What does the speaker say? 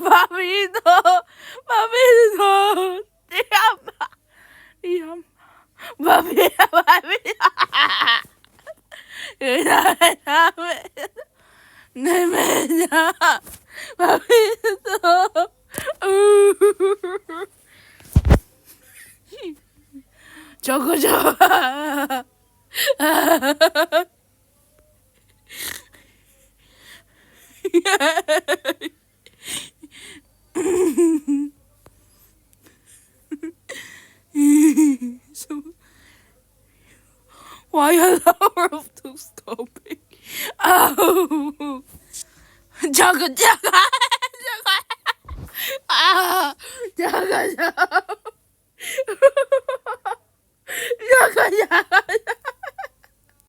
Papito, papito, te ama, te ama, papito, papito, 내매냐, papito, 저거 좋아. So, why allow her to stopping? Oh, 저거 저거 아, 저거 저거 저거 저거